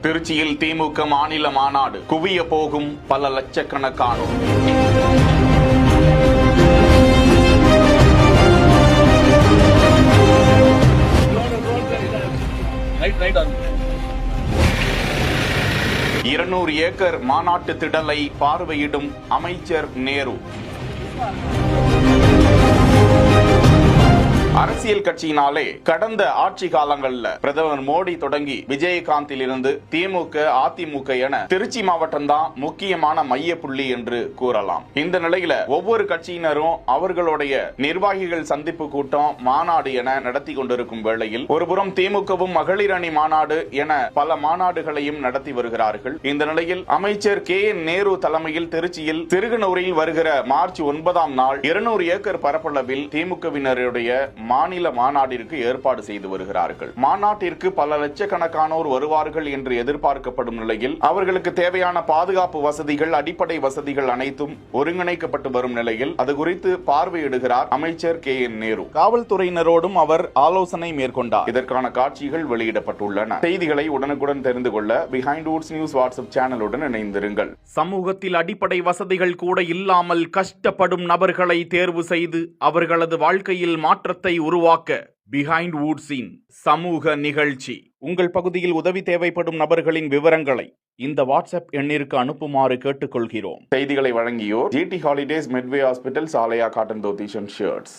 திருச்சியில் திமுக மாநில மாநாடு குவிய போகும் பல லட்சக்கணக்கானோர். இருநூறு ஏக்கர் மாநாட்டு திடலை பார்வையிடும் அமைச்சர் நேரு. அரசியல் கட்சியினாலே கடந்த ஆட்சி காலங்கள்ல பிரதமர் மோடி தொடங்கி விஜயகாந்தில் இருந்து திமுக, அதிமுக என திருச்சி மாவட்டம் தான் முக்கியமான மைய புள்ளி என்று கூறலாம். இந்த நிலையில ஒவ்வொரு கட்சியினரும் அவர்களுடைய நிர்வாகிகள் சந்திப்பு கூட்டம், மாநாடு என நடத்தி கொண்டிருக்கும் வேளையில் ஒருபுறம் திமுகவும் மகளிர் அணி மாநாடு என பல மாநாடுகளையும் நடத்தி வருகிறார்கள். இந்த நிலையில் அமைச்சர் KN நேரு தலைமையில் திருச்சியில் சிறுகனூரில் வருகிற மார்ச் 9ஆம் நாள் 200 ஏக்கர் பரப்பளவில் திமுகவினருடைய மாநில மாநாட்டிற்கு ஏற்பாடு செய்து வருகிறார்கள். மாநாட்டிற்கு பல லட்சக்கணக்கானோர் வருவார்கள் என்று எதிர்பார்க்கப்படும் நிலையில் அவர்களுக்கு தேவையான பாதுகாப்பு வசதிகள், அடிப்படை வசதிகள் அனைத்தும் ஒருங்கிணைக்கப்பட்டு வரும் நிலையில் அது குறித்து பார்வையிடுகிறார் அமைச்சர் KN நேரு. காவல்துறையினரோடும் அவர் ஆலோசனை மேற்கொண்டார். இதற்கான காட்சிகள் வெளியிடப்பட்டுள்ளன. செய்திகளை உடனுக்குடன் தெரிந்து கொள்ள பிஹைண்ட் வுட்ஸ் நியூஸ் வாட்ஸ்அப் சேனலுடன் இணைந்திருங்கள். சமூகத்தில் அடிப்படை வசதிகள் கூட இல்லாமல் கஷ்டப்படும் நபர்களை தேர்வு செய்து அவர்களது வாழ்க்கையில் மாற்றத்தை உருவாக்க பிஹைண்ட் வுட்ஸின் சமூக நிகழ்ச்சி. உங்கள் பகுதியில் உதவி தேவைப்படும் நபர்களின் விவரங்களை இந்த வாட்ஸ்அப் எண்ணிற்கு அனுப்புமாறு கேட்டுக்கொள்கிறோம். செய்திகளை வழங்கியோர் GT ஹாலிடேஸ், மெட்வே ஹாஸ்பிட்டல், சாலையா காட்டன் தோத்திஸ் அண்ட் ஷர்ட்ஸ்.